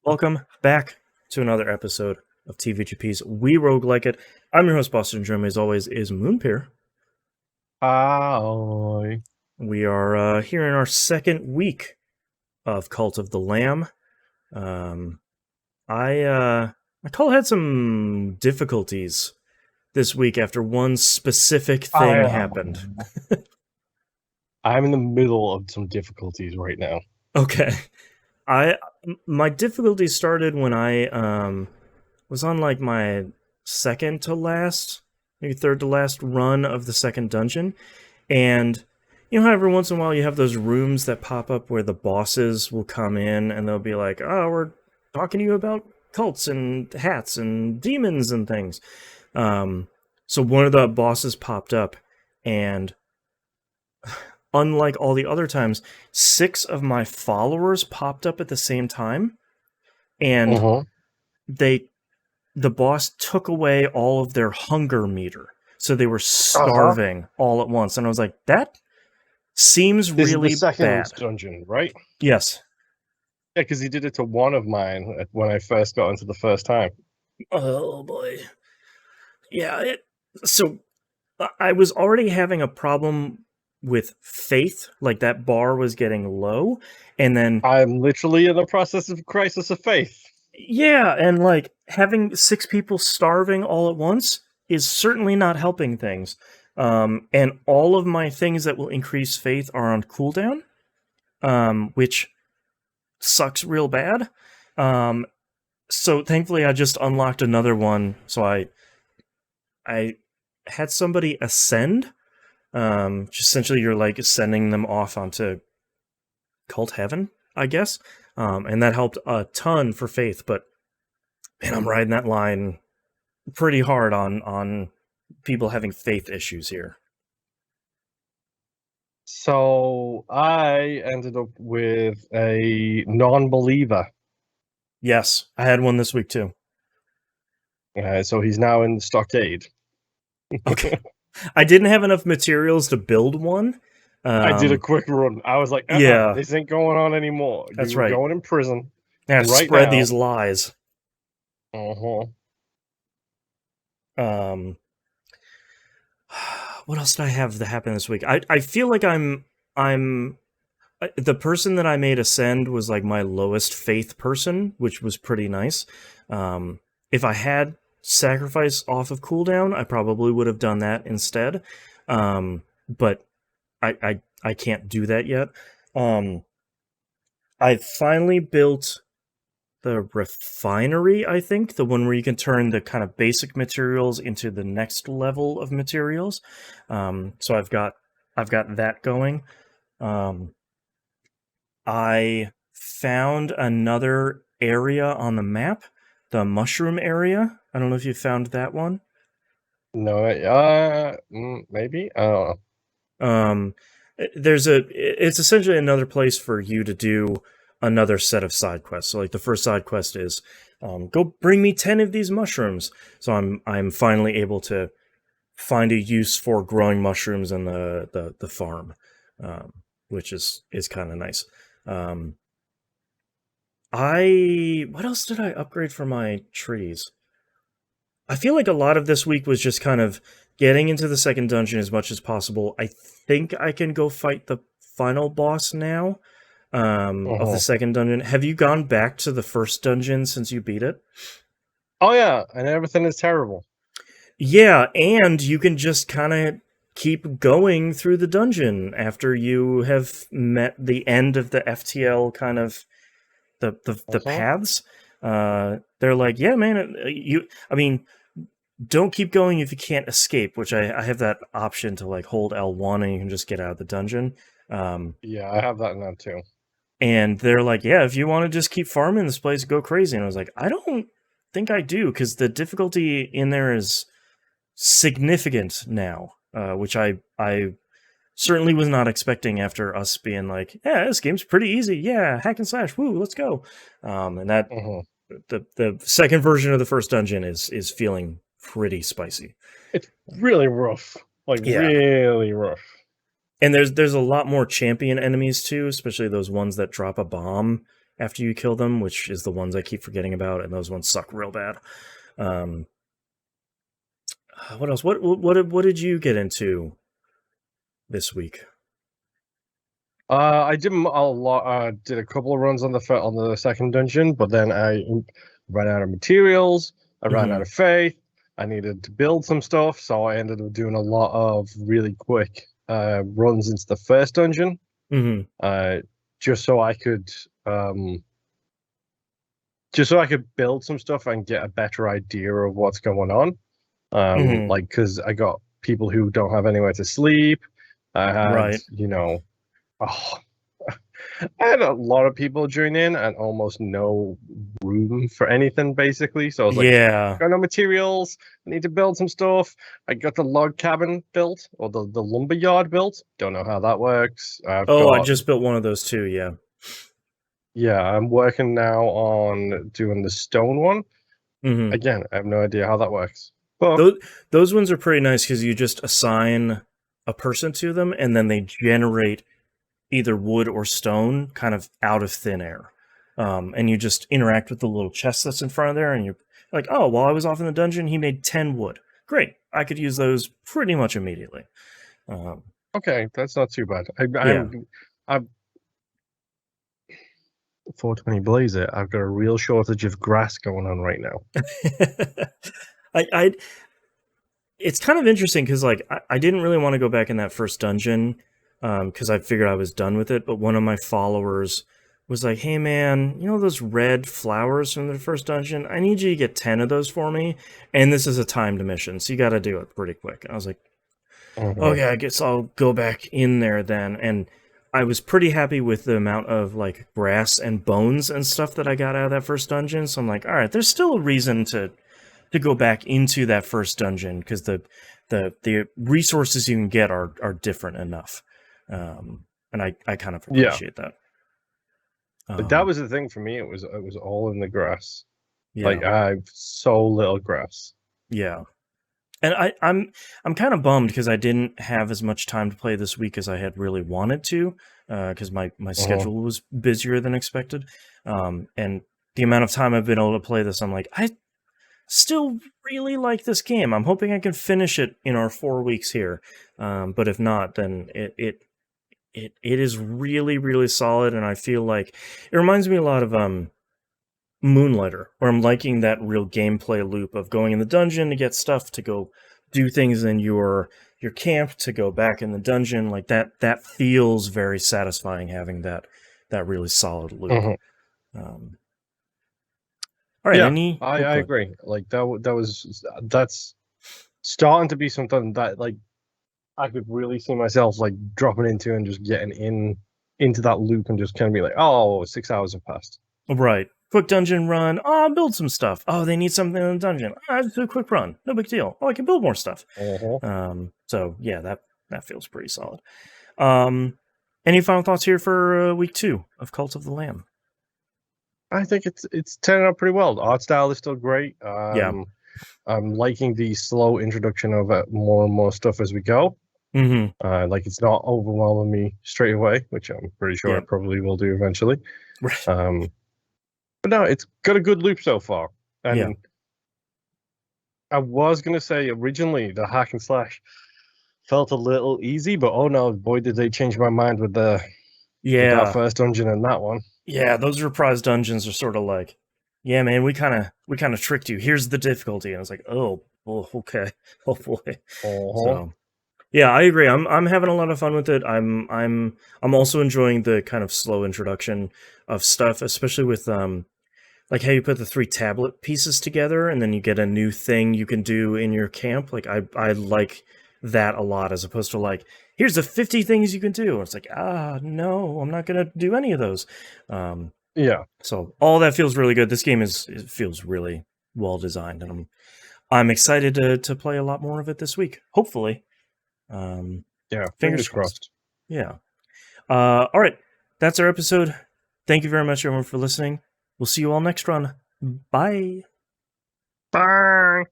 Welcome back to another episode of TVGP's We Roguelike It. I'm your host, Boston. Joining me as always is Moonpeer. Hi. We are here in our second week of Cult of the Lamb. Um, my call had some difficulties this week after one specific I thing happened. I'm in the middle of some difficulties right now. Okay, I my difficulties started when I was on like my second to last, maybe third to last run of the second dungeon. And you know how every once in a while you have those rooms that pop up where the bosses will come in and they'll be like, oh, we're talking to you about cults and hats and demons and things. So one of the bosses popped up, and unlike all the other times, 6 of my followers popped up at the same time, and they the boss took away all of their hunger meter. So they were starving all at once. And I was like, that seems This is the really second bad. dungeon, right? Yes. Yeah, because he did it to one of mine when I first got into the first time. Oh boy. Yeah. So I was already having a problem with faith, like that bar was getting low, and then I'm literally in the process of crisis of faith. yeah, and like having 6 people starving all at once is certainly not helping things. And all of my things that will increase faith are on cooldown, which sucks real bad. So thankfully I just unlocked another one. So I had somebody ascend. Just essentially you're like sending them off onto cult heaven, I guess. And that helped a ton for faith, but man, I'm riding that line pretty hard on people having faith issues here. So I ended up with a non-believer. Yes, I had one this week too. So he's now in the stockade. Okay. I didn't have enough materials to build one. I did a quick run. I was like, Yeah, this ain't going on anymore. that's You're right. going in prison I have to right spread now. these lies. Uh-huh. Um, what else did I have that happened this week? I feel like I'm the person that I made ascend was like my lowest faith person, which was pretty nice. If I had sacrifice off of cooldown, I probably would have done that instead. But I can't do that yet. I finally built the refinery, I think, the one where you can turn the kind of basic materials into the next level of materials. So I've got that going. I found another area on the map, the mushroom area. I don't know if you found that one. No, maybe. I don't know. It's essentially another place for you to do another set of side quests. So like the first side quest is go bring me 10 of these mushrooms. So I'm finally able to find a use for growing mushrooms in the farm, which is kind of nice. What else did I upgrade for my trees? I feel like a lot of this week was just kind of getting into the second dungeon as much as possible. I think I can go fight the final boss now, of the second dungeon. Have you gone back to the first dungeon since you beat it? Oh yeah, and everything is terrible. Yeah, and you can just kind of keep going through the dungeon after you have met the end of the FTL kind of the paths. They're like, yeah, man, I mean, don't keep going if you can't escape, which I have that option to like hold L1 and you can just get out of the dungeon. Yeah, I have that now too. And they're like, yeah, if you want to just keep farming this place, go crazy. And I was like, I don't think I do, because the difficulty in there is significant now, which I certainly was not expecting after us being like, yeah, this game's pretty easy. Yeah, hack and slash, woo, let's go. And that the second version of the first dungeon is feeling pretty spicy. It's really rough, like Yeah, really rough. and there's a lot more champion enemies too, especially those ones that drop a bomb. after you kill them, which is the ones I keep forgetting about, and those ones suck real bad. What else? What did you get into this week? I did a lot. Did a couple of runs on the second dungeon, but then I ran out of materials. I ran out of faith. I needed to build some stuff, so I ended up doing a lot of really quick runs into the first dungeon, just so I could build some stuff and get a better idea of what's going on. Like, because I got people who don't have anywhere to sleep. I had, I had a lot of people join in and almost no room for anything, basically. So I was like, I got no materials. I need to build some stuff. I got the log cabin built, or the lumber yard built. Don't know how that works. I just built one of those too, yeah. Yeah, I'm working now on doing the stone one. Again, I have no idea how that works. But those ones are pretty nice because you just assign a person to them, and then they generate either wood or stone kind of out of thin air. And you just interact with the little chest that's in front of there, and you're like, oh, while I was off in the dungeon, he made 10 wood. Great. I could use those pretty much immediately. Okay, that's not too bad. I'm 420 Blazer. I've got a real shortage of grass going on right now. It's kind of interesting because, like, I didn't really want to go back in that first dungeon because I figured I was done with it. But one of my followers was like, hey, man, you know those red flowers from the first dungeon? I need you to get 10 of those for me. And this is a timed mission, so you got to do it pretty quick. And I was like, okay, I guess I'll go back in there then. And I was pretty happy with the amount of, like, grass and bones and stuff that I got out of that first dungeon. So I'm like, all right, there's still a reason to go back into that first dungeon because the resources you can get are different enough. And I kind of appreciate that. But that was the thing for me. It was all in the grass. Yeah. Like, I have so little grass. Yeah. And I'm kind of bummed because I didn't have as much time to play this week as I had really wanted to, because my schedule was busier than expected. And the amount of time I've been able to play this, I'm like, I still really like this game. I'm hoping I can finish it in our 4 weeks here. But if not, then it is really, really solid, and I feel like it reminds me a lot of Moonlighter, where I'm liking that real gameplay loop of going in the dungeon to get stuff, to go do things in your camp, to go back in the dungeon. Like that feels very satisfying, having that really solid loop. All right, yeah, I agree. Like that's starting to be something that, like, I could really see myself, like, dropping into and just getting into that loop and just kind of be like, oh, 6 hours have passed. Right. Quick dungeon run. Oh, build some stuff. Oh, they need something in the dungeon. Oh, just do a quick run. No big deal. Oh, I can build more stuff. So yeah, that feels pretty solid. Any final thoughts here for week 2 of Cult of the Lamb? I think it's turning out pretty well. The art style is still great. Yeah. I'm liking the slow introduction of more and more stuff as we go. Like, it's not overwhelming me straight away, which I'm pretty sure it probably will do eventually. Right. But no, it's got a good loop so far. And I was going to say originally the hack and slash felt a little easy, but oh no, boy, did they change my mind with that first dungeon and that one. Yeah, those reprise dungeons are sort of like, yeah, man, we kind of tricked you. Here's the difficulty, and I was like, oh, okay, oh boy. So, yeah, I agree. I'm having a lot of fun with it. I'm also enjoying the kind of slow introduction of stuff, especially with like how you put the 3 tablet pieces together, and then you get a new thing you can do in your camp. Like I like that a lot, as opposed to like, here's the 50 things you can do. And it's like, no, I'm not gonna do any of those. So all that feels really good. This game feels really well designed, and I'm excited to play a lot more of it this week. Hopefully. Fingers crossed. Yeah. All right, that's our episode. Thank you very much, everyone, for listening. We'll see you all next run. Bye. Bye.